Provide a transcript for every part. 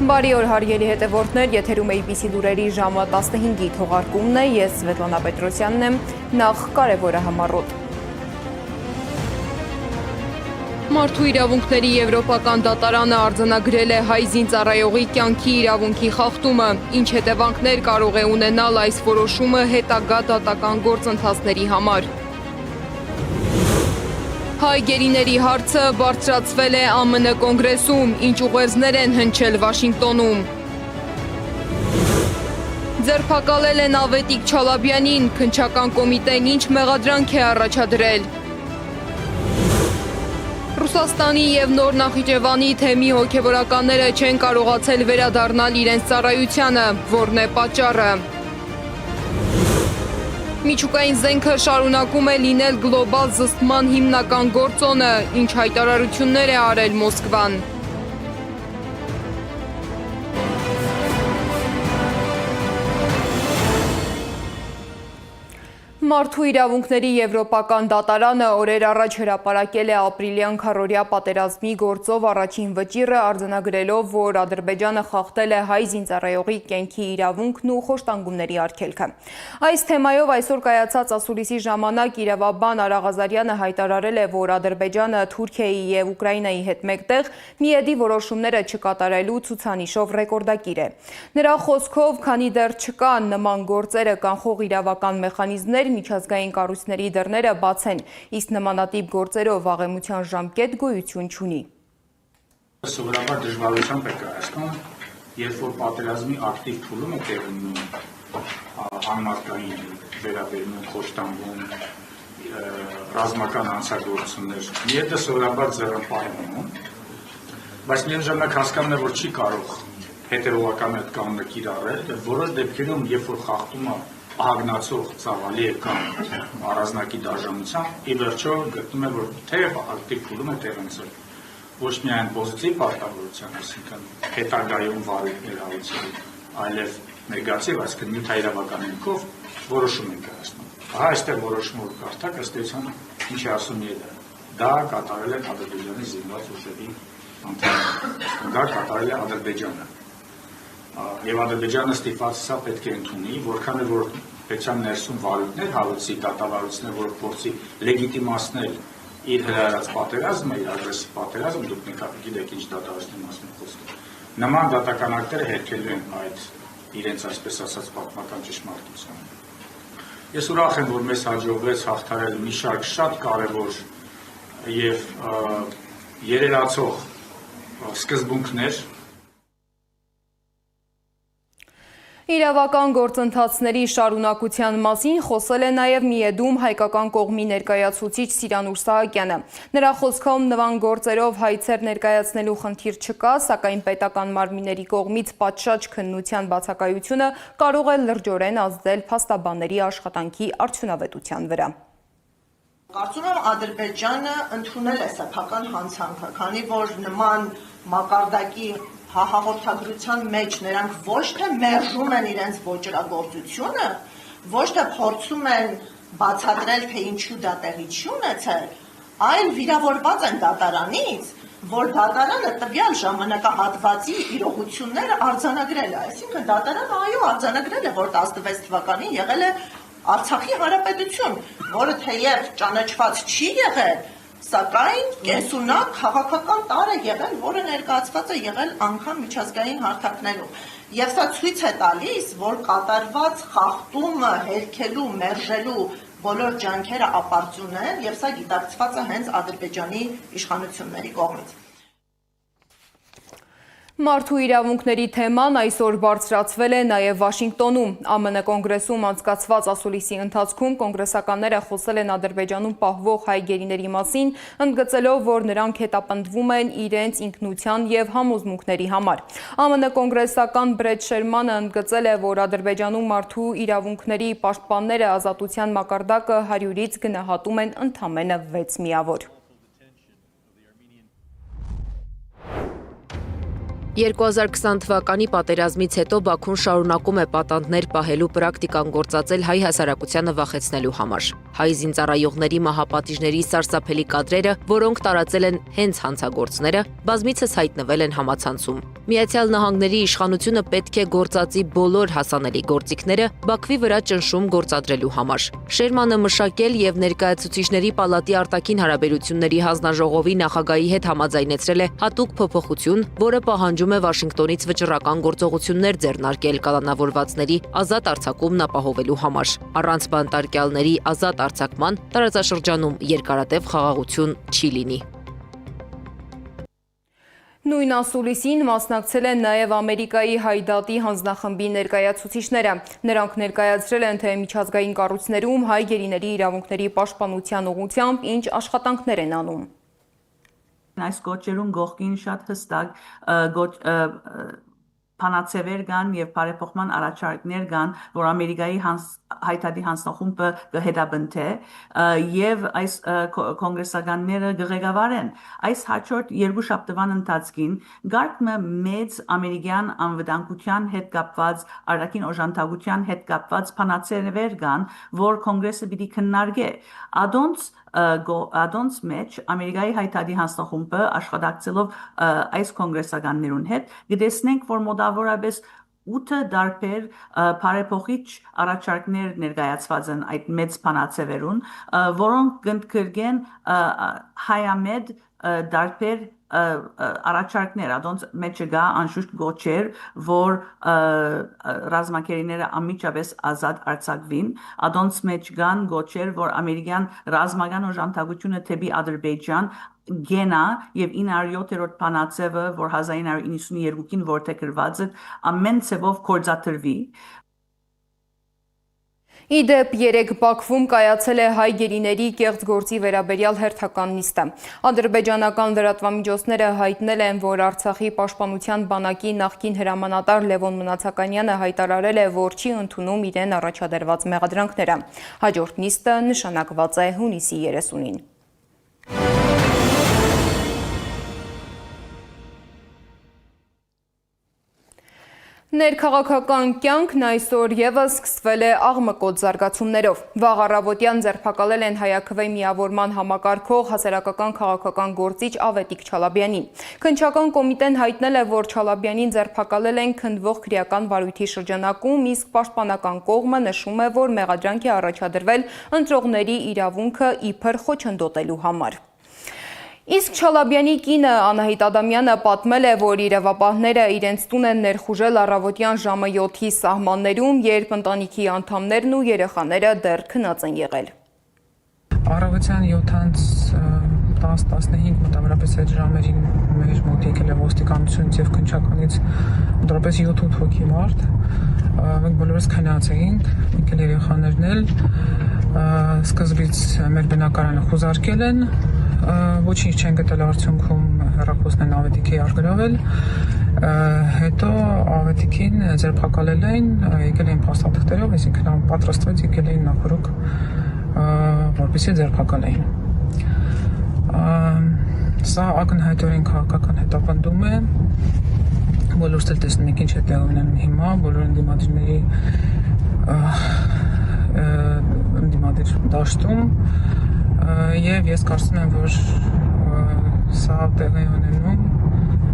Բարի օր հարգելի հետևորդներ, եթերում ABC լուրերի ժամը 15-ի թողարկումն է, ես Սվետլանա Պետրոսյանն եմ, նախ կարևորը համառոտ։ Մարդու իրավունքների եվրոպական դատարանը արձանագրել է հայ զինծառայողի կյանքի իրավունքի խախտումը, ինչ հետևանքներ կարող է ունենալ այս որոշումը հետագա դատական գործընթացների համար։ Հայ գերիների հարցը բարձրացվել է ԱՄՆ կոնգրեսում, ինչ ուղերձներ են հնչել Վաշինգտոնում։ Ձերբակալել են Ավետիք Չալաբյանին, քննչական կոմիտեն ինչ մեղադրանք է առաջադրել։ Ռուսաստանի և Նոր Նախիջևանի թեմի հոգևորականները չեն կարողացել վերադառնալ իրենց ծառայությանը, որն է պատճառը։ Միջուկային զենքը շարունակում է լինել գլոբալ զսպման հիմնական գործոնը, ինչ հայտարարություններ է արել Մոսկվան։ Մարդու իրավունքների եվրոպական դատարանը օրեր առաջ հրապարակել է ապրիլյան քառօրյա պատերազմի գործով առաջին վճիռը արձանագրելով, որ Ադրբեջանը խախտել է հայ զինծառայողի կյանքի իրավունքն ու խոշտանգումների արգելքը։ Այս թեմայով այսօր կայացած ասուլիսի ժամանակ իրավաբան Արա Ղազարյանը հայտարարել է, որ Ադրբեջանը Թուրքիայի և Ուկրաինայի հետ մեկտեղ միեդի որոշումները չկատարելու ցուցանիշով ռեկորդակիր է։ Նրա խոսքով, քանի դեռ չկան նման գործերը կանխող իրավական մեխանիզմներ, միջազգային կառույցների դռները բաց են, իսկ նմանատիպ գործերով վաղեմության ժամկետ գոյություն չունի։ Սովորաբար դժվարությամբ է կայացնում, երբ որ պատերազմի ակտիվ փուլում է տեղի ունենում համարտային վերաբերում, խոշտանգում, ռազմական հանցագործություններ, միեդը սովորաբար ձեռնպահ է մնում, բայց միաժամանակ հասկանում է, որ չի կարող հետևողական այդ կանոնը կիրառել, որոշ դեպքերում, երբ որ խախտումը ահագնացող ծավալի է կամ առանձնակի դաժանությամբ, ի վերջո գտնում է, որ թեև ակտիվ փուլում է տեղ ունեցել ոչ միայն պոզիտիվ պարտավորության, այսինքն հետագայում վարույթներ հարուցելու, այլև նեգատիվ, այսինքն նյութայրավական հիմքով որոշում են կայացնում։ Ահա այստեղ որոշումը որ կարդաք, ըստ էության ինչ է ասում ԵԴ, դա կատարել են Ադրբեջանի զինված ուժերի անդամները, դա կատարել է Ադրբեջանը։ Եվ Ադրբեջանը ստիպված սա պետք է ընդունի, որքան է որ պետության ներսում վարույթներ հարուցի, դատավարություններ, որ փորձի լեգիտիմացնել իր հրահրած պատերազմը, իր ագրեսիվ պատերազմը, դուք գիտեք ինչ դատավարությունների մասին խոսքը։ Նման դատական ակտերը հերքելու են այդ իրենց այսպես ասած պատմական ճշմարտությունը։ Ես ուրախ եմ, որ մեզ հաջողվեց հաղթարել մի շարք շատ կարևոր եւ երերացող սկզբունքներ։ Իրավական գործընթացների շարունակության մասին խոսել է նաև միեդում հայկական կողմի ներկայացուցիչ Սիրանուր Սահակյանը։ Նրա խոսքով նման գործերով հայցեր ներկայացնելու խնդիր չկա, սակայն պետական մարմինների կողմից պատշաճ քննության բացակայությունը կարող է լրջորեն ազդել փաստաբանների աշխատանքի արդյունավետության վրա։ Կարծում եմ Ադրբեջանը ընդունել է սեփական հանցանքը, քանի որ նման մակարդակի հաղորդագրության մեջ նրանք ոչ թե մերժում են իրենց ոճրագործությունը, ոչ թե փորձում են բացատրել, թե ինչու դա տեղի չի ունեցել, այլ վիրավորված են դատարանից, որ դատարանը տվյալ ժամանակահատվածի իրողությունները արձանագրել է։ Այսինքն դատարանը այո արձանագրել է, որ 16 թվականին եղել է Արցախի հանրապետություն, որը թեև ճանաչված չի եղել, սակայն կենսունակ քաղաքական տարր է եղել, որը ներկայացված է եղել անգամ միջազգային հարթակներում։ Եվ սա ցույց է տալիս, որ կատարված խախտումը հերքելու, մերժելու բոլոր ջանքերը ապարդյուն են, եւ սա գիտակցված է հենց Ադրբեջանի իշխանությունների կողմից։ Մարդու իրավունքների թեման այսօր բարձրացվել է նաև Վաշինգտոնում։ ԱՄՆ կոնգրեսում անցկացված ասուլիսի ընթացքում կոնգրեսականները խոսել են Ադրբեջանում պահվող հայ գերիների մասին, ընդգծելով, որ նրանք հետապնդվում են իրենց ինքնության և համոզմունքների համար։ ԱՄՆ կոնգրեսական Բրեդ Շերմանը ընդգծել է, որ Ադրբեջանում մարդու իրավունքների պաշտպանները ազատության մակարդակը 100-ից գնահատում են ընդամենը 6 միավոր։ 2020 թվականի պատերազմից հետո Բաքուն շարունակում է պատանդներ պահելու պրակտիկան գործածել հայ հասարակությանը վախեցնելու համար։ հայ զինծառայողների մահապատիժների սարսափելի կադրերը, որոնք տարածել են հենց հանցագործները, բազմիցս հայտնվել են համացանցում։ Միացյալ Նահանգների իշխանությունը պետք է գործածի բոլոր հասանելի գործիքները Բաքվի վրա ճնշում գործադրելու համար։ Շերմանը մշակել եւ Ներկայացուցիչների պալատի արտաքին հարաբերությունների հանձնաժողովի նախագահի հետ համաձայնեցրել է հատուկ փոփոխություն, որը պահանջում է Վաշինգտոնից վճռական գործողություններ ձեռնարկել կալանավորվածների ազատ արձակումն ապահովելու համար։ Առանց բանտարկյալների ազատ արձակման տարածաշրջանում երկարատև խաղաղություն չի լինի։ Նույն ասուլիսին մասնակցել են նաև Ամերիկայի Հայդատի հանձնախմբի ներկայացուցիչները։ Նրանք ներկայացրել են, թե միջազգային կառույցներում հայ գերիների իրավունքների պաշտպանության ուղղությամբ ինչ աշխատանքներ են անում։ Այս գոչերուն գողքին շատ հստակ փանացևեր կան եւ բարեփոխման առաջարկներ կան, որ Ամերիկայի հայդատի հանձնախումբը կհետաբնթե եւ այս կոնգրեսականները կղեկավարեն։ Այս հաջորդ երկու շաբթվան ընթացքին գարկմը մեծ ամերիկյան անվտանգության հետ կապված, արտաքին օժանդակության հետ կապված փանացևեր կան, որ կոնգրեսը պիտի քննարկե։ Ադոնց մեջ Ամերիկայի հայդատի հանձնախումբը աշխատակցելով այս կոնգրեսականներուն հետ կտեսնենք, որ մոտավորապես 8 դարբեր բարեփոխիչ առաջարկներ ներկայացված են այդ մեծ փանացևերուն, որոնք կընդգրկեն հայամետ դարբեր առաջարկներ, adonց մեջ գա անշուշտ գոչեր, որ ռազմակերիները անմիջապես ազատ արձակվին, adonց մեջ կան գոչեր, որ ամերիկյան ռազմական օժանդակությունը թեպի Ադրբեջան գենա եւ 907-րդ փանացևը, որ 1992-ին որթեգրված է, ամեն ցևով կորզաթրվի։ Իդեպ 3 Բաքվում կայացել է հայ գերիների կեղծ գործի վերաբերյալ հերթական նիստը։ Ադրբեջանական լրատվամիջոցները հայտնել են, որ Արցախի պաշտպանության բանակի նախկին հրամանատար Լևոն Մնացականյանը հայտարարել է, որ չի ընդունում իրեն առաջադրված մեղադրանքները։ Հաջորդ նիստը նշանակված է հունիսի 30-ին։ Ներքաղաքական կյանքն այսօր եւս սկսվել է աղմկոտ զարգացումներով։ Վաղ առավոտյան ձերբակալել են Հայաքվե միավորման համակարգող հասարակական քաղաքական գործիչ Ավետիք Չալաբյանին։ Քննչական կոմիտեն հայտնել է, որ Չալաբյանին ձերբակալել են քննվող քրեական վարույթի շրջանակում, իսկ պաշտպանական կողմը նշում է, որ մեղադրանք է առաջադրվել ընտրողների իրավունքը իբր խոչընդոտելու համար։ Իսկ Չալաբյանի կինը Անահիտ Ադամյանը պատմել է, որ իրավապահները իրենց տուն են ներխուժել առավոտյան ժամը 7-ի սահմաններում, երբ ընտանիքի անդամներն ու երեխաները դեռ քնած են եղել։ Առավոտյան 7:10-15 մոտավորապես այդ ժամերին մեր մոտ եկել է ոստիկանությունից եւ քննչականից մոտավորապես 7-8 հոգի մարդ։ Մենք բոլորս քնած էինք, եկել երեխաներն էլ, սկզբից մեր բնակարանը խուզարկել են, ոչինչ չեն գտել արդյունքում հեռախոսն են Ավետիքի արգրավել, հետո Ավետիքին ձերբակալել են, եկել էին փաստաթղթերով, այսինքն պատրաստվեց եկել էին նախորոք, որպեսզի ձերբակալեին։ Սա ակնհայտորեն քաղաքական հետապնդում է, բոլորս էլ տեսնում եք ինչ է տեղի ունենում հիմա, բոլոր ընդդիմադիր դաշտում, եւ ես կարծում եմ, որ սա տեղի ունենում,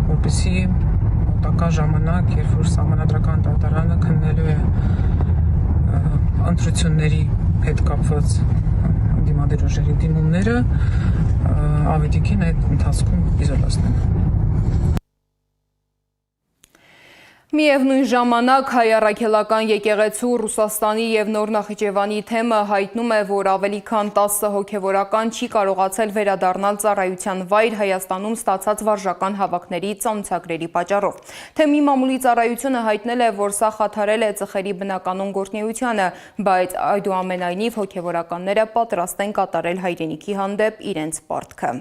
որպեսզի մոտակա ժամանակ, երբ որ Սահմանադրական դատարանը քննելու է ընտրությունների հետ կապված ընդդիմադիր ուժերի դիմումները, Ավետիքին այդ ընթացքում իզոլացնել։ Միևնույն ժամանակ հայ առաքելական եկեղեցու Ռուսաստանի եւ Նոր Նախիջևանի թեմը հայտնում է, որ ավելի քան 10 հոգևորական չի կարողացել վերադառնալ ծառայության վայր Հայաստանում ստացած վարժական հավաքների ծանոթագրերի պատճառով։ Թեմի մամուլի ծառայությունը հայտնել է, որ սա խաթարել է ծխերի բնականոն գործունեությանը, բայց այդուամենայնիվ հոգևորականները պատրաստ են կատարել հայրենիքի հանդեպ իրենց պարտքը։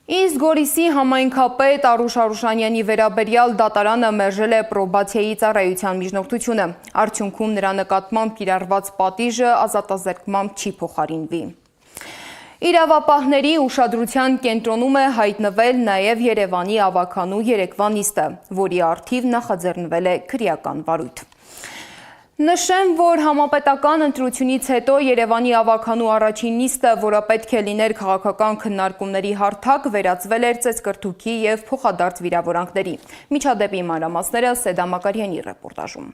Իսկ Գորիսի համայնքապետ Արուշ Արուշանյանի վերաբերյալ դատարանը մերժել է պրոբացիայի ծառայության միջնորդությունը։ Արդյունքում նրա նկատմամբ կիրառված պատիժը ազատազրկմամբ չի փոխարինվի։ Իրավապահների ուշադրության կենտրոնում է հայտնվել նաև Երևանի ավագանու երեկվա նիստը, որի առթիվ նախաձեռնվել է քրեական վարույթ։ Նշեմ, որ համապետական ընտրությունից հետո Երևանի ավագանու առաջին նիստը, որը պետք է լիներ քաղաքական քննարկումների հարթակ, վերածվել էր ծեծկռթուքի և փոխադարձ վիրավորանքների։ Միջադեպի մանրամասները Սեդա Մակարյանի ռեպորտաժում։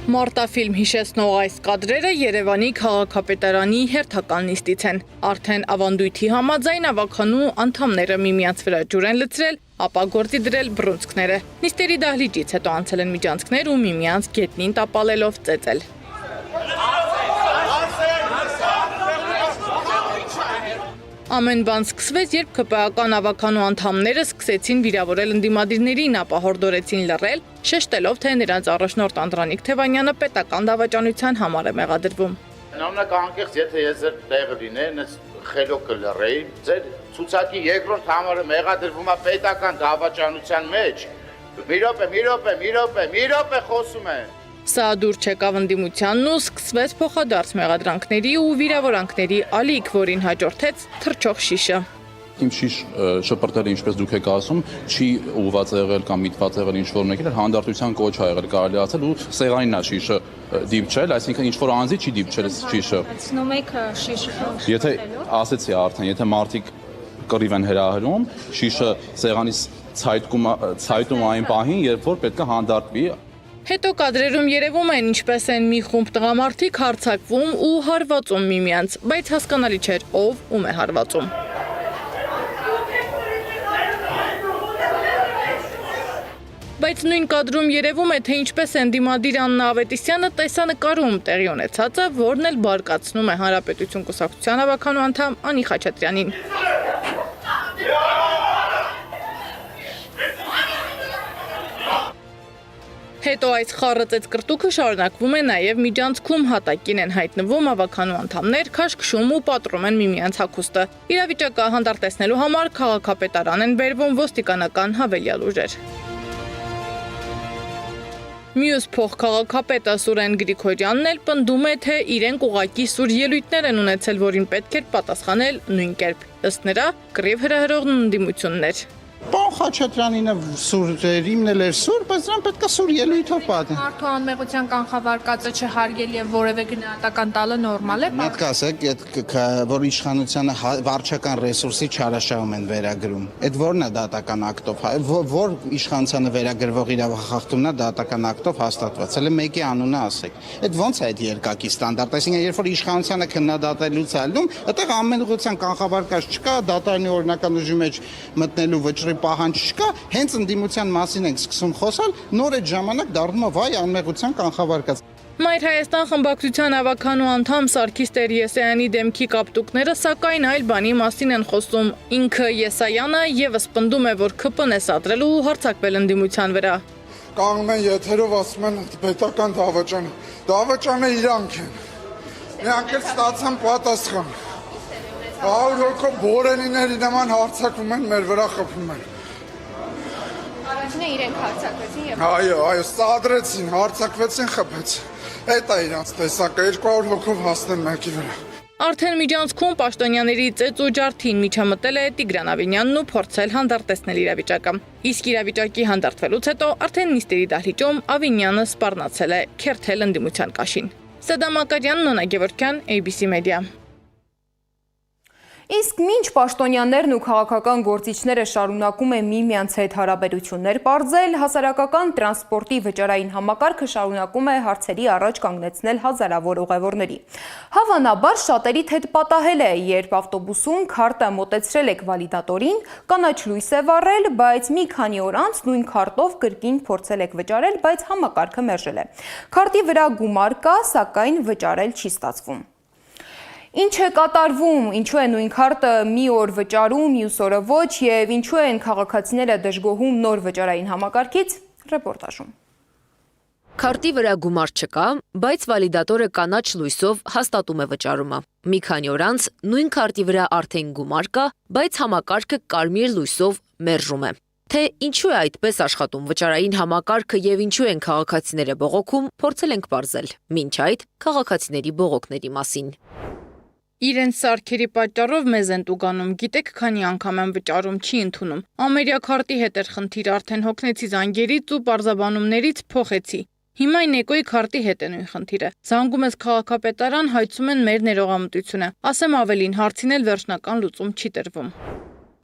Մարտաֆիլմ հիշեցնող այս կադրերը Երևանի քաղաքապետարանի հերթական նիստից են։ Արդեն ավանդույթի համաձայն ավագանու անդամները միմյանց վրա ջուր են լցրել, ապա գործի դրել բռունցքները։ Նիստերի դահլիճից հետո անցել են միջանցքներ ու միմյանց գետնին տապալելով ծեծել։ Ամեն բան սկսվեց, երբ ԿՊԱ-ական ավագանու անդամները սկսեցին վիրավորել ընդդիմադիրներին, ապա հորդորեցին լռել, շեշտելով, թե նրանց առաջնորդ Անդրանիկ Թևանյանը պետական դավաճանության համար է մեղադրվում։ Նամնականկեղծ, եթե ես ձեր տեղը լինեի, ես խելոք կլռեի, ձեր ցուցակի երկրորդ համարը մեղադրվում է պետական դավաճանության մեջ։ Մի րոպե խոսում եմ։ Սա դուր չեկավ ընդդիմությանն ու սկսվեց փոխադարձ մեղադրանքների ու վիրավորանքների ալիք, որին հաջորդեց թռչող շիշը։ Իմ շիշ շպրտելը, ինչպես դուք եք ասում, չի ուղված եղել կամ միտված եղել ինչ-որ մեկի, հանդարտության կոչ ա եղել, կարելի ասել ու սեղանին է շիշը դիպչել, այսինքն ինչ-որ անձի չի դիպչել շիշը։ Ցնում եք շիշը։ Եթե ասեցի արդեն, եթե մարդիկ կռիվ են հրահրում, շիշը սեղանից ցայտում այն պահին, երբ որ պետք է հանդարտվի։ Հետո կադրերում երևում են ինչպես են մի խումբ տղամարդիկ հարձակվում ու հարվածում միմյանց, բայց հասկանալի չէր ով ում է հարվածում։ Բայց նույն կադրում երևում է, թե ինչպես են դիմադիր Աննա Ավետիսյանը տեսանկարում տեղի ունեցածը, որն էլ բարկացնում է Հանրապետություն կուսակցության ավագանու անդամ Անի Խաչատրյանին։ Հետո այս խառը ծեծկռտուքը շարունակվում է նաև միջանցքում, հատակին են հայտնվում ավագանու անդամներ, քաշքշում ու պատռում են միմյանց հագուստը։ Իրավիճակը հանդարտեցնելու համար քաղաքապետարան են բերվում ոստիկանական հավելյալ ուժեր։ Մյուս փոխքաղաքապետը Սուրեն Գրիգորյանն էլ պնդում է, թե իրենք ուղղակի սուր ելույթներ են ունեցել, որին պետք էր պատասխանել նույն կերպ։ Ըստ նրա, կռիվ հրահրող ընդդիմություններ։ Պարոն Խաչատրյանինը սուր էր, իմն էլ էր սուր, բայց նրան պետք է սուր ելույթով պատմել։ Մարդու անմեղության կանխավարկածը չհարգել եւ որևէ գնահատական տալը նորմալ է։ Մտք ասեք, որ իշխանությանը վարչական ռեսուրսի չարաշահում են վերագրում։ Այդ որն է դատական ակտով, որ իշխանությանը վերագրվող իրավախախտումն է դատական ակտով հաստատված։ Հələ մեկի անունը ասեք։ Այդ ո՞նց է այդ երկակի ստանդարտ, այսինքն երբ որ իշխանությանը քննադատելուց ալնում, այդտեղ ամենուղղության կանխավարկած չկա, դատարանի օրինական ուժի մեջ մտնելու վճռի պահանջ չկա, հենց ընդդիմության մասին ենք սկսում խոսալ, նոր այդ ժամանակ դառնում է վայ անմեղության կանխավարկած։ Մայր Հայաստան խմբակցության ավագանու անդամ Սարգիս Տեր-Եսայանի դեմքի կապտուկները սակայն այլ բանի մասին են խոսում։ Ինքը Եսայանը եւս պնդում է, որ ԿՊ-ն է սադրել ու հարձակվել ընդդիմության վրա։ Կանգնում են եթերով ասում են պետական դավաճանը իրանք են։ Նրանք էլ ստացան պատասխան։ 100 հոգով բորենիների նման հարձակվում են, մեր վրա խփում են։ Առաջինը իրենք հարձակվեցին եւ Այո, սադրեցին, հարձակվեցին, խփեցին։ Այդ է իրանց տեսակը 200 հոգով հասնեն մեկի վրա։ Արդեն միջանցքում պաշտոնյաների ծեծ ու ջարդին միջամտել է Տիգրան Ավինյանն ու փորձել հանդարտեցնել իրավիճակը։ Իսկ իրավիճակի հանդարտվելուց հետո արդեն նիստերի դահլիճում Ավինյանը սպառնացել է քերթել ընդդիմության կաշին։ Սեդա Մակարյան, Նոնա Գևորգյան, ABC Media։ Իսկ մինչ պաշտոնյաներն ու քաղաքական գործիչները շարունակում են միմյանց հետ հարաբերություններ պարզել, հասարակական տրանսպորտի վճարային համակարգը շարունակում է հարցերի առաջ կանգնեցնել հազարավոր ուղևորների։ Հավանաբար շատերիդ հետ պատահել է, երբ ավտոբուսում քարտը մոտեցրել եք վալիդատորին, կանաչ լույս է վառել, բայց մի քանի օր անց նույն քարտով կրկին փորձել եք վճարել, բայց համակարգը մերժել է։ Քարտի վրա գումար կա, սակայն վճարել չի ստացվում։ Ինչ է կատարվում, ինչու է նույն քարտը մի օր վճարում, մյուս օրը ոչ և ինչու են քաղաքացիները դժգոհում նոր վճարային համակարգից, ռեպորտաժում։ Քարտի վրա գումար չկա, բայց վալիդատորը կանաչ լույսով հաստատում է վճարումը։ Մի քանի օր անց նույն քարտի վրա արդեն գումար կա, բայց համակարգը կարմիր լույսով մերժում է։ Թե ինչու է այդպես աշխատում վճարային համակարգը և ինչու են քաղաքացիները բողոքում, փորձել ենք պարզել, մինչ այդ քաղաքացիների բողոքների մասին։ Իրենց սարքերի պատճառով մեզ են տուգանում, գիտեք քանի անգամ եմ վճարում, չի ընդունում։ Ամերիկա քարտի հետ էր խնդիր, արդեն հոգնեցի զանգերից ու պարզաբանումներից փոխեցի։ Հիմա Նեկոյի քարտի հետ է նույն խնդիրը։ Զանգում ես քաղաքապետարան, հայցում են մեր ներողամտությունը։ Ասեմ ավելին, հարցին էլ վերջնական լուծում չի տրվում։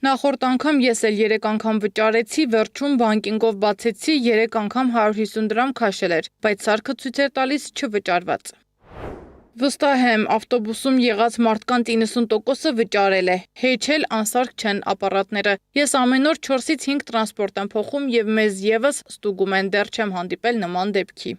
Նախորդ անգամ ես էլ 3 անգամ վճարեցի, վերջում բանկինգով բացեցի, 3 անգամ 150 դրամ քաշել էր, բայց սարքը ցույց էր տալիս չվճարված։ Վստահ եմ, ավտոբուսում եղած մարդկանց 90%-ը վճարել է, հեչ էլ անսարք չեն ապարատները։ Ես ամեն օր 4-ից 5 տրանսպորտ եմ փոխում եւ մեզ եւս ստուգում են, դեռ չեմ հանդիպել նման դեպքի։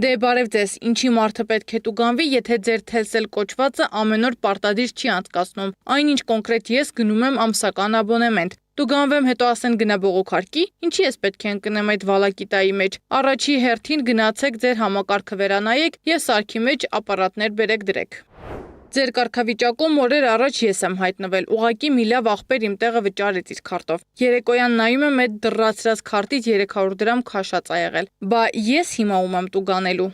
Դե բարև ձեզ, ինչի մարդը պետք է տուգանվի, եթե ձեր թելսել կոչվածը ամեն օր պարտադիր չի անցկացնում, այնինչ կոնկրետ ես գնում եմ ամսական աբոնեմենտ։ Տուգանվեմ, հետո ասեն գնա բողոքարկի, ինչի ես պետք է ընկնեմ այդ վալակիտայի մեջ։ Առաջի հերթին գնացեք ձեր համակարգը վերանայեք եւ սարքի մեջ ապարատներ բերեք դրեք։ Ձեր կարգավիճակում օրեր առաջ ես եմ հայտնվել, ուղակի մի լավ աղբեր իմ տեղը վճարեց իր քարտով։ Երեկոյան նայում եմ այդ դռացրած քարտից 300 դրամ քաշած ա եղել։ Բա ես հիմա ում եմ տուգանելու։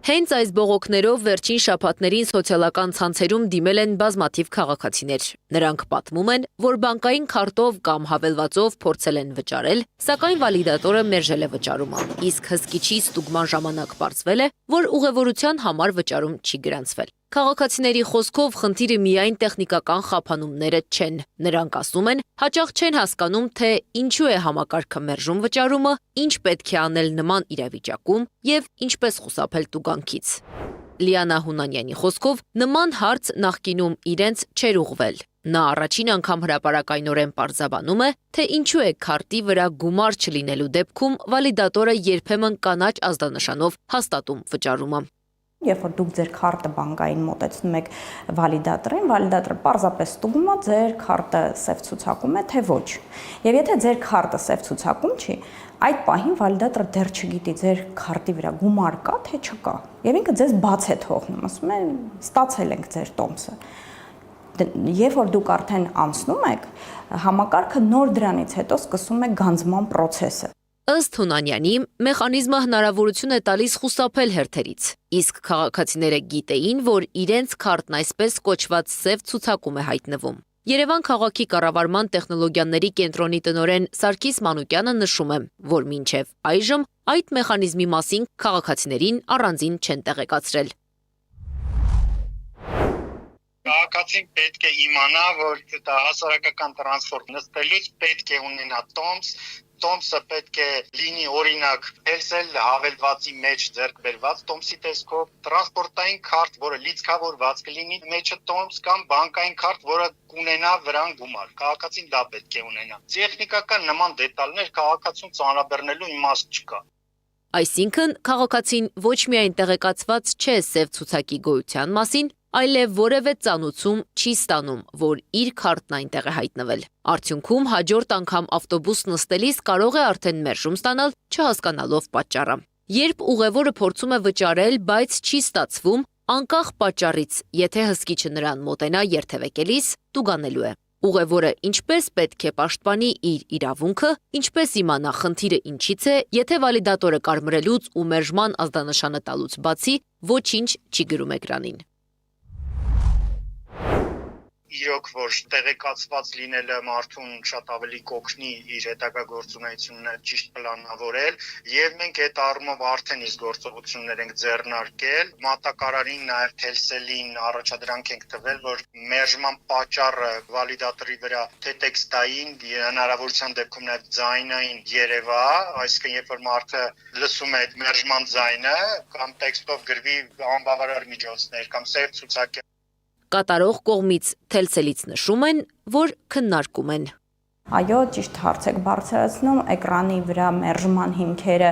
Հենց այս բողոքներով վերջին շաբաթներին սոցիալական ցանցերում դիմել են բազմաթիվ քաղաքացիներ։ Նրանք պատմում են, որ բանկային քարտով կամ հավելվածով փորձել են վճարել, սակայն վալիդատորը մերժել է վճարումը, իսկ հսկիչի ստուգման ժամանակ պարզվել է, որ ուղևորության համար վճարում չի գրանցվել։ Քաղաքացիների խոսքով խնդիրը միայն տեխնիկական խափանումները չեն։ Նրանք ասում են, հաճախ չեն հասկանում, թե ինչու է համակարգը մերժում վճարումը, ինչ պետք է անել նման իրավիճակում եւ ինչպես խուսափել տուգանքից։ Լիանա Հունանյանի խոսքով նման հարց նախկինում իրենց չէր ուղղվել։ Նա առաջին անգամ հրապարակայնորեն պարզաբանում է, թե ինչու է քարտի վրա գումար չլինելու դեպքում վալիդատորը երբեմն կանաչ ազդանշանով հաստատում վճարումը։ Երբ որ դուք ձեր քարտը բանկային մոտեցնում եք վալիդատորին, վալիդատորը պարզապես ստուգում է ձեր քարտը սև ցուցակում է թե ոչ։ Եվ եթե ձեր քարտը սև ցուցակում չի, այդ պահին վալիդատորը դեռ չգիտի ձեր քարտի վրա գումար կա թե չկա։ Եվ ինքը ձեզ բաց է թողնում, ասում է ստացել ենք ձեր տոմսը։ Երբ որ դուք արդեն անցնում եք, համակարգը նոր դրանից հետո սկսում է գանձման process-ը։ Ըստ Հունանյանի, մեխանիզմը հնարավորություն է տալիս խուսափել հերթերից, իսկ քաղաքացիները գիտեին, որ իրենց քարտն այսպես կոչված սև ցուցակում է հայտնվում։ Երևան քաղաքի կառավարման տեխնոլոգիաների կենտրոնի տնօրեն Սարգիս Մանուկյանը նշում է, որ մինչև այժմ այդ մեխանիզմի մասին քաղաքացիներին առանձին չեն տեղեկացրել։ Քաղաքացին պետք է իմանա, որ դա հասարակական տրանսպորտ նստելուց պետք է ունենա տոմսը պետք է լինի օրինակ թելսել հավելվածի մեջ ձեռք բերված տոմսի տեսքով, տրանսպորտային քարտ, որը լիցքավորված կլինի մեջը տոմս կամ բանկային քարտ, որը կունենա վրան գումար։ Քաղաքացին դա պետք է ունենա։ Տեխնիկական նման դետալներ քաղաքացուն ծանրաբեռնելու իմաստ չկա։ Այսինքն քաղաքացին ոչ միայն տեղեկացված չէ սև ցուցակի գոյության մասին, այլև որևէ ծանուցում չի ստանում, որ իր քարտն այնտեղ է հայտնվել։ Արդյունքում հաջորդ անգամ ավտոբուս նստելիս կարող է արդեն մերժում ստանալ, չհասկանալով պատճառը։ Երբ ուղևորը փորձում է վճարել, բայց չի ստացվում, անկախ պատճառից, եթե հսկիչը նրան մոտենա երթևեկելիս, տուգանելու է։ Ուղևորը ինչպես պետք է պաշտպանի իր իրավունքը, ինչպես իմանա խնդիրը ինչից է, եթե վալիդատորը կարմրելուց ու մերժման ազդանշանը տալուց բացի ոչինչ չի գրում էկրանին։ Իրոք որ տեղեկացված լինելը մարդուն շատ ավելի կօգնի իր հետագա գործունեությունը ճիշտ պլանավորել եւ մենք այդ առումով արդեն իսկ գործողություններ ենք ձեռնարկել մատակարարին նաեւ թելսելին առաջադրանք ենք տվել որ մերժման պատճառը վալիդատորի վրա թե տեքստային հնարավորության դեպքում նաեւ ձայնային երևա այսինքն երբ որ մարդը լսում է այդ մերժման ձայնը կամ տեքստով գրվի անբավարար միջոցներ կամ սև ցուցակ Կատարող կողմից թելսելից նշում են, որ քննարկում են։ Այո, ճիշտ հարց եք բարձրացնում, էկրանի վրա մերժման հիմքերը,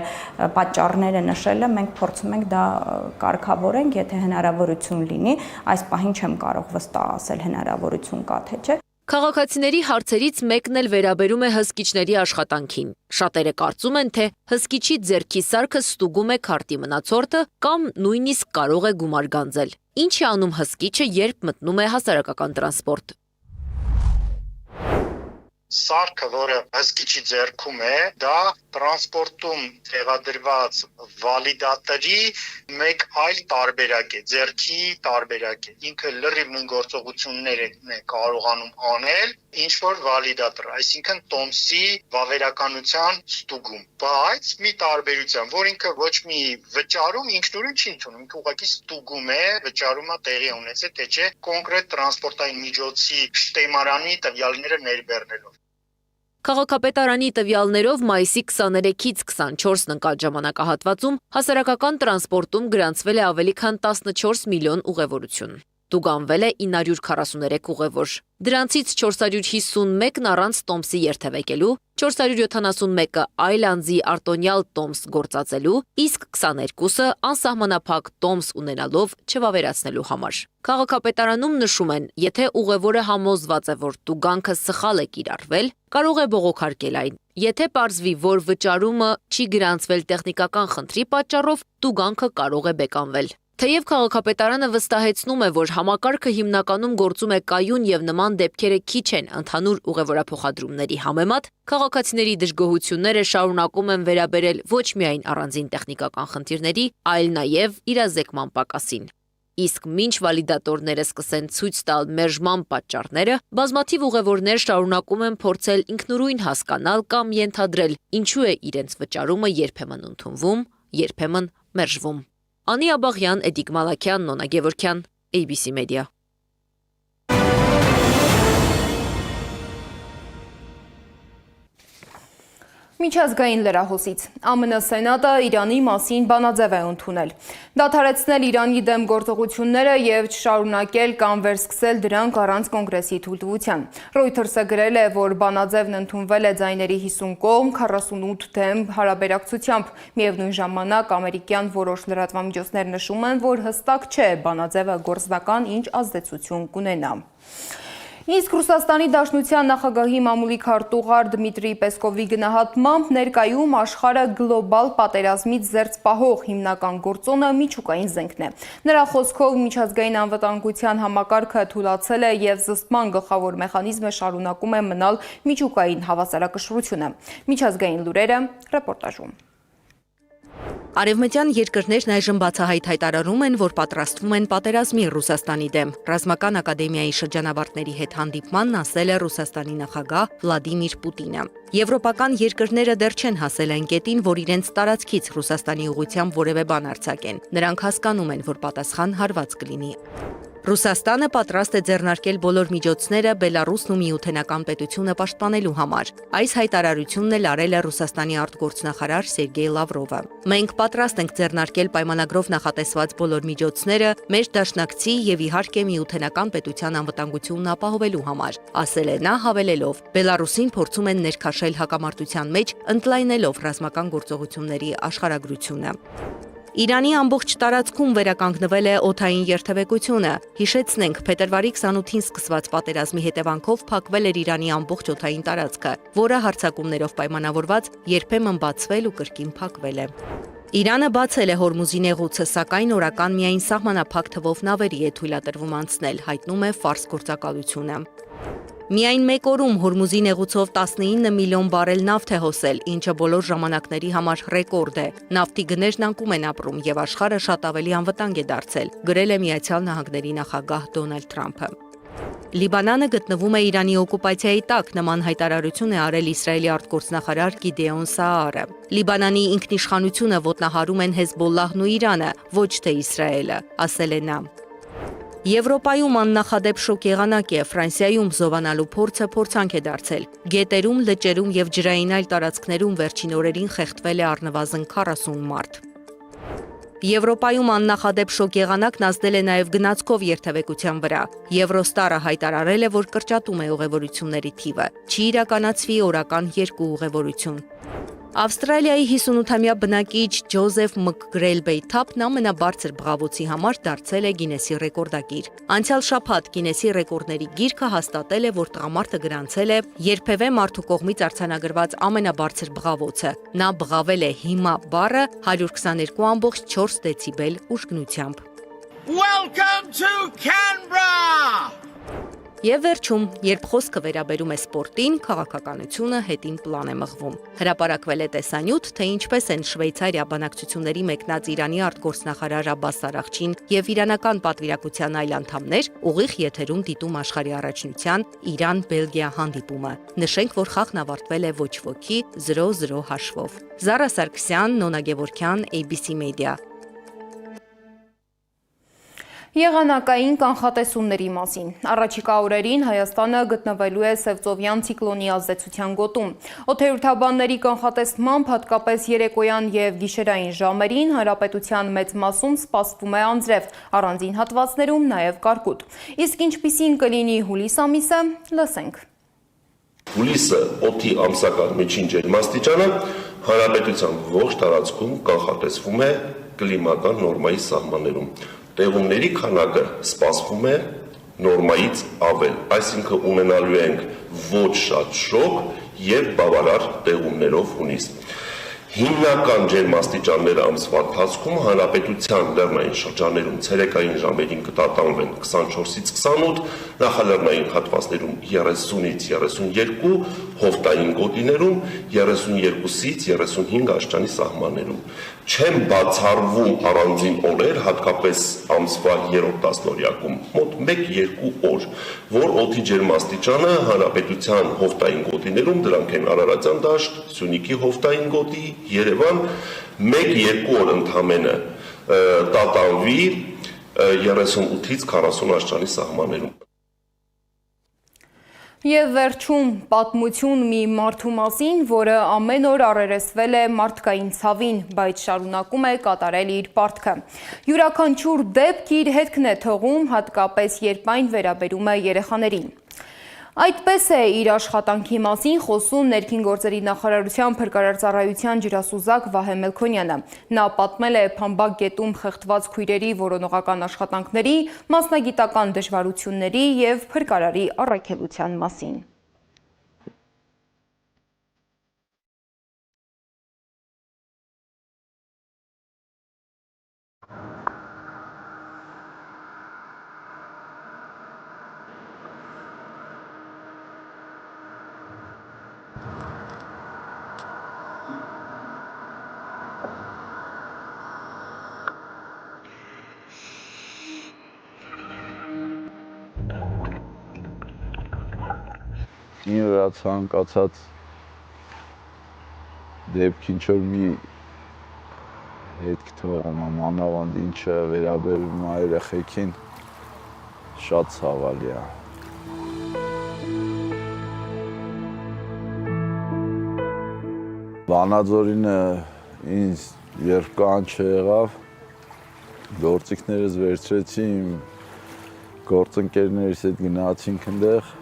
պատճառները նշելը մենք փորձում ենք դա կարգավորենք, եթե հնարավորություն լինի, այս պահին չեմ կարող վստահ ասել հնարավորություն կա թե չէ։ Քաղաքացիների հարցերից մեկն էլ վերաբերում է հսկիչների աշխատանքին։ Շատերը կարծում են, թե հսկիչի ձեռքի սարքը ստուգում է քարտի մնացորդը կամ նույնիսկ կարող է գումար գանձել։ Ինչ է անում հսկիչը, երբ մտնում է հասարակական տրանսպորտ։ Սարքը, որը հսկիչի ձեռքում է, դա տրանսպորտում տեղադրված վալիդատորի մեկ այլ տարբերակ է, ձեռքի տարբերակ է։ Ինքը լրիվ նույն գործողություններ է կարողանում անել, ինչ որ վալիդատոր, այսինքն տոմսի վավերականության ստուգում, բայց մի տարբերությամբ, որ ինքը ոչ մի վճարում ինքնուրույն չի ընդունում, ինքը ուղղակի ստուգում է, վճարումը տեղի ունեցել, թե չէ կոնկրետ տրանսպորտային միջոցի շտեմարանի տվյալները ներբեռնելով։ Քաղաքապետարանի տվյալներով մայիսի 23-ից 24 ընկած ժամանակահատվածում հասարակական տրանսպորտում գրանցվել է ավելի քան 14 միլիոն ուղևորություն։ Տուգանվել է 943 ուղևոր։ Դրանցից 451-ն առանց տոմսի երթևեկելու, 471-ը այլ անձի արտոնյալ տոմս գործածելու, իսկ 22-ը անսահմանափակ տոմս ունենալով չվավերացնելու համար։ Քաղաքապետարանում նշում են, եթե ուղևորը համոզված է, որ տուգանքը սխալ է կիրառվել, կարող է բողոքարկել այն։ Եթե պարզվի, որ վճարումը չի գրանցվել տեխնիկական խնդրի պատճառով, տուգանքը կարող է բեկանվել։ Թեև քաղաքապետարանը վստահեցնում է, որ համակարգը հիմնականում գործում է կայուն եւ նման դեպքերը քիչ են ընդհանուր ուղևորափոխադրումների համեմատ, քաղաքացիների դժգոհությունները շարունակում են վերաբերել ոչ միայն առանձին տեխնիկական խնդիրների, այլ նաեւ իրազեկման պակասին։ Իսկ մինչ վալիդատորները սկսեն ցույց տալ մերժման պատճառները, բազմաթիվ ուղևորներ շարունակում են փորձել ինքնուրույն հասկանալ կամ ենթադրել, ինչու է իրենց վճարումը երբեմն ընդունվում, երբեմն մերժվում։ Անի Աբաղյան, Էդիկ Մալաքյան, Նոնա Գևորգյան, ABC Media։ Միջազգային լրահոսից ԱՄՆ Սենատը Իրանի մասին բանաձև է ընդունել։ Դադարեցնել Իրանի դեմ գործողությունները եւ չշարունակել կամ վերսկսել դրանք առանց կոնգրեսի թույլտվության։ Reuters-ը գրել է, որ բանաձևն ընդունվել է ձայների 50 կողմ 48 դեմ հարաբերակցությամբ։ Միևնույն ժամանակ ամերիկյան որոշ լրատվամիջոցներ նշում են, որ հստակ չէ բանաձևը գործնական ինչ ազդեցություն կունենա։ Իսկ Ռուսաստանի Դաշնության նախագահի մամուլի քարտուղար Դմիտրի Պեսկովի գնահատմամբ ներկայում աշխարհը գլոբալ պատերազմից զերծ պահող հիմնական գործոնը միջուկային զենքն է։ Նրա խոսքով միջազգային անվտանգության համակարգը թուլացել է եւ զսպման գլխավոր մեխանիզմը շարունակում է մնալ միջուկային հավասարակշռությունը։ Միջազգային լուրերը ռեպորտաժում։ Արևմտյան երկրներն այժմ բացահայտ հայտարարում են, որ պատրաստվում են պատերազմի Ռուսաստանի դեմ։ Ռազմական ակադեմիայի շրջանավարտների հետ հանդիպմանն ասել է Ռուսաստանի նախագահ Վլադիմիր Պուտինը։ Եվրոպական երկրները դեռ չեն հասել այն կետին, որ իրենց տարածքից Ռուսաստանի ուղղությամբ որևէ բան արձակեն։ Նրանք հասկանում են, որ պատասխան հարված կլինի։ Ռուսաստանը պատրաստ է ձեռնարկել բոլոր միջոցները Բելարուսն ու Միութենական պետությունը պաշտպանելու համար։ Այս հայտարարությունն էլ արել է Ռուսաստանի արտգործնախարար Սերգեյ Լավրովը։ Մենք պատրաստ ենք ձեռնարկել պայմանագրով նախատեսված բոլոր միջոցները մեր դաշնակցի եւ իհարկե Միութենական պետության անվտանգությունն ապահովելու համար, ասել է նա, հավելելով. Բելարուսին փորձում են ներքաշել հակամարտության մեջ, ընդլայնելով ռազմական գործողությունների աշխարհագրությունը։ Իրանի ամբողջ տարածքում վերականգնվել է օդային երթևեկությունը։ Հիշեցնենք, փետրվարի 28-ին սկսված պատերազմի հետևանքով փակվել էր Իրանի ամբողջ օդային տարածքը, որը հարձակումներով պայմանավորված երբեմն բացվել ու կրկին փակվել է։ Իրանը բացել է Հորմուզի նեղուցը, սակայն օրական միայն սահմանափակ թվով նավերի է թույլատրվում անցնել, հայտնում է Ֆարս գործակալությունը։ Միայն մեկ օրում Հորմուզի նեղուցով 19 միլիոն բարել նավթ է հոսել, ինչը բոլոր ժամանակների համար ռեկորդ է։ Նավթի գներն անկում են ապրում եւ աշխարհը շատ ավելի անվտանգ է դարձել, գրել է Միացյալ Նահանգների նախագահ Դոնալդ Թրամփը։ Լիբանանը գտնվում է Իրանի օկուպացիայի տակ, նման հայտարարություն է արել Իսրայելի արտգործնախարար Գիդեոն Սաարը։ Լիբանանի ինքնիշխանությունը ոտնահարում են Հեզբոլլահն ու Իրանը, ոչ թե Իսրայելը, ասել է նա։ Եվրոպայում աննախադեպ շոկ եղանակ է, Ֆրանսիայում զովանալու փորձը փորձանք է դարձել։ Գետերում, լճերում եւ ջրային այլ տարածքներում վերջին օրերին խեղդվել է առնվազն 40 մարդ։ Եվրոպայում աննախադեպ շոկ եղանակն ազդել է նաև գնացքով երթևեկության վրա։ Եվրոստարը հայտարարել է, որ կրճատում է ուղևորությունների թիվը։ Չի իրականացվի օրական 2 ուղևորություն։ Ավստրալիայի 58-ամյա բնակիչ Ջոզեֆ Մկգրելբեյ Թափն ամենաբարձր բղավոցի համար դարձել է Գինեսի ռեկորդագիր։ Անցյալ շաբաթ Գինեսի ռեկորդների գիրքը հաստատել է, որ տղամարդը գրանցել է երբևէ մարդու կողմից արձանագրված ամենաբարձր բղավոցը։ Նա բղավել է հիմա բառը 122.4 դեցիբել ուժգնությամբ։ Welcome to Canberra! Եվ վերջում, երբ խոսքը վերաբերում է սպորտին, քաղաքականությունը հետին պլան է մղվում։ Հրապարակվել է տեսանյութ, թե ինչպես են Շվեյցարիա բանակցությունների մեկնած Իրանի արտգործնախարար Աբբաս Արաղչին եւ իրանական պատվիրակության այլ անդամներ ուղիղ եթերում դիտում աշխարհի առաջնության Իրան-Բելգիա հանդիպումը։ Նշենք, որ խաղն ավարտվել է ոչ ոքի 0-0 հաշվով։ Զարա Սարգսյան, Նոնա Գևորգյան, ABC Media։ Եղանակային կանխատեսումների մասին։ Առաջիկա օրերին Հայաստանը գտնվելու է Սևծովյան ցիկլոնի ազդեցության գոտում։ Օդերթաբանների կանխատեսմամբ հատկապես երեկոյան եւ գիշերային ժամերին հանրապետության մեծ մասում սպասվում է անձրև, առանձին հատվածներում նաեւ կարկուտ։ Իսկ ինչպիսին կլինի հուլիս ամիսը, լսենք։ Հուլիսը օդի ամսական միջին ջերմաստիճանը հանրապետության ողջ տարածքում կանխատեսվում է կլիմական նորմայի սահմաններում։ Տեղումների քանակը սպասվում է նորմայից ավել, այսինքն ունենալու ենք ոչ շատ շոգ եւ բավարար տեղումներով հունիս։ Հիմնական ջերմաստիճանները ամսվա ընթացքում հանրապետության լեռնային շրջաններում ցերեկային ժամերին կտատանվեն 24-ից 28, նախալեռնային հատվածներում 30-ից 32, հովտային գոտիներում 32-ից 35 աշճանի սահմաններում։ Չեն բացառվում առանձին օրեր, հատկապես ամսվա 3-րդ տասնօրյակում, մոտ 1-2 օր, որ օդի ջերմաստիճանը հանրապետության հովտային գոտիներում, դրանք են Արարատյան դաշտ, Սյունիքի հովտային գոտի, Երևան, 1-2 օր ընդամենը տատանվի 38-ից 40 աշճանի սահմաններում։ Եվ վերջում պատմություն մի մարդու մասին, որը ամեն օր առերեսվել է մարդկային ցավին, բայց շարունակում է կատարել իր պարտքը։ Յուրաքանչյուր դեպք իր հետքն է թողում, հատկապես երբ այն վերաբերում է երեխաներին։ Այդպես է իր աշխատանքի մասին խոսում ներքին գործերի նախարարության փրկարարծառայության ջրասուզակ Վահե Մելքոնյանը։ Նա պատմել է Փամբակ գետում խեղդված քույրերի որոնողական աշխատանքների, մասնագիտական դժվարությունների եւ փրկարարի առաքելության մասին։ Ինձ վրա ցանկացած դեպքին չոր մի հետք թողում եմ, մանավանդ ինչը վերաբերում է երեխեքին, շատ ցավալի է։ Վանաձորինը ինձ երբ կանչը եղավ, գործիքներս վերցրեցի, իմ գործընկերներիս հետ գնացինք այնտեղ,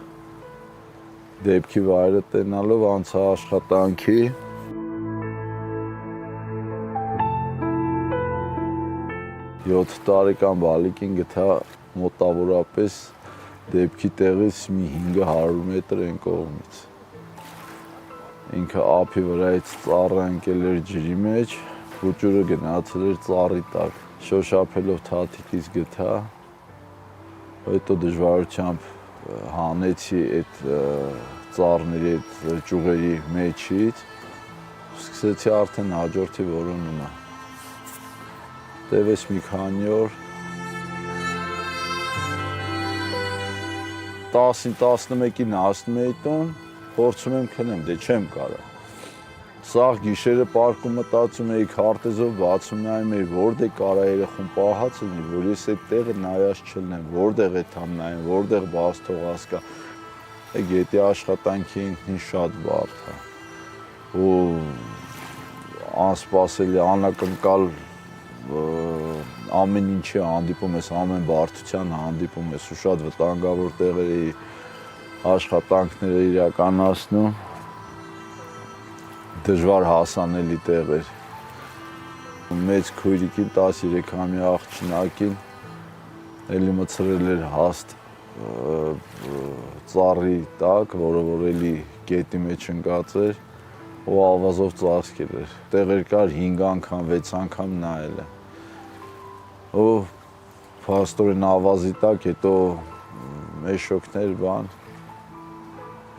դեպքի վայրը տենալով անցա աշխատանքի։ 7 տարեկան բալիկին գտա մոտավորապես դեպքի տեղից մի 500 մետր այն կողմից։ Ինքը ափի վրայից ծառը ընկել էր ջրի մեջ, փուճուրը գնացել էր ծառի տակ։ Շոշափելով թաթիկից գտա, հետո դժվարությամբ հանեցի այդ ծառների այդ ճյուղերի մեջից, սկսեցի արդեն հաջորդի որոնումը։ Տևեց մի քանի օր, 10-11-ին հասնում էի տուն, փորձում եմ քնեմ, դե չեմ կարող։ Սաղ գիշերը պարկում մտածում էի քարտեզով բացում նայում էի, որտեղ կարա երեխուն պահած լինի, որ ես այդ տեղը նայած չլնեմ, որտեղ է թամ նայեմ, որտեղ բաց թողած կա։ Գետի աշխատանքի ինքնին շատ բարդ է։ Ու անսպասելի, անակնկալ ամեն ինչի հանդիպում ես, ամեն բարդության հանդիպում ես ու շատ վտանգավոր տեղերի աշխատանքները իրականացնում, դժվար հասանելի տեղեր։ Մեծ քույրիկին 13-ամյա աղջնակին էլի մցրել էր հաստ ծառի տակ, որը որ էլի գետի մեջ ընկած էր ու ավազով ծածկել էր։ Տեղեր կար 5 անգամ, 6 անգամ նայել է։ Ու փաստորեն ավազի տակ հետո մեշոքներ բան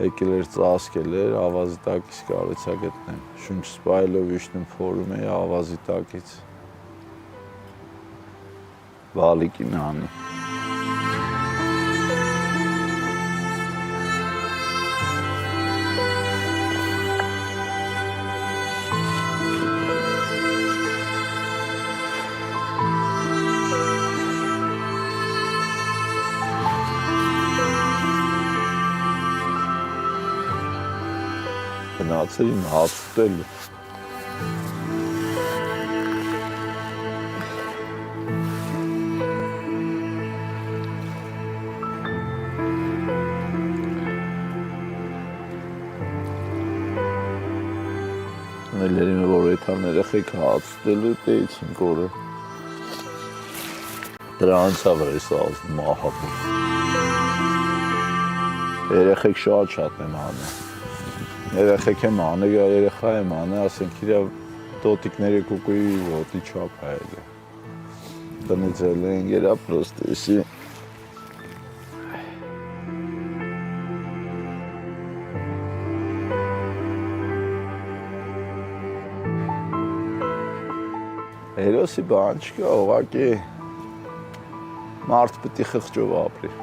եկել էր ծածկել էր ավազի տակից կարեցա գտնեմ շունչ սպայելով իշնում փորում էի ավազի տակից բալիկին անի գնացել իմ հաց ուտել Ներերին որ էթան երեխեք հաց ուտելու տեիցին կորը դրանցա վրես ազդ մահապուր երեխեք շատ եմ անը Երեխեք եմ անը, երեխա եմ անը, ասենք իրա տոտիկների կուկուի ոտի չապ հայել է տնիցել են գերա պրոստեսի Հերոսի բան չկա, ուղղակի մարդ պիտի խղճով ապրի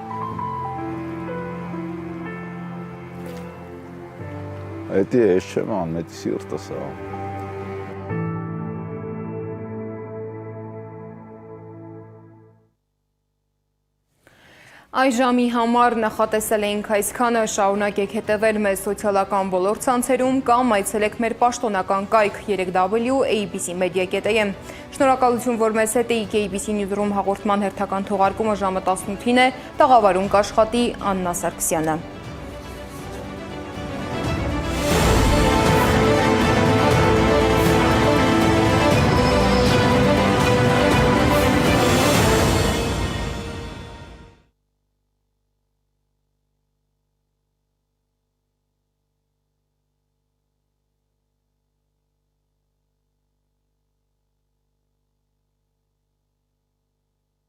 Էդի ես չեմ անում, էդի սիրտս է Այս ժամի համար նախատեսել էինք այսքանը, շարունակեք հետևել մեզ սոցիալական բոլոր ցանցերում կամ այցելեք մեր պաշտոնական կայք 3w.abc.media.am Շնորհակալություն, որ մեզ հետ էիք ABC Newsroom հաղորդման հերթական թողարկումը ժամը 18-ին է, տաղավարում կաշխատի Աննա Սարգսյանը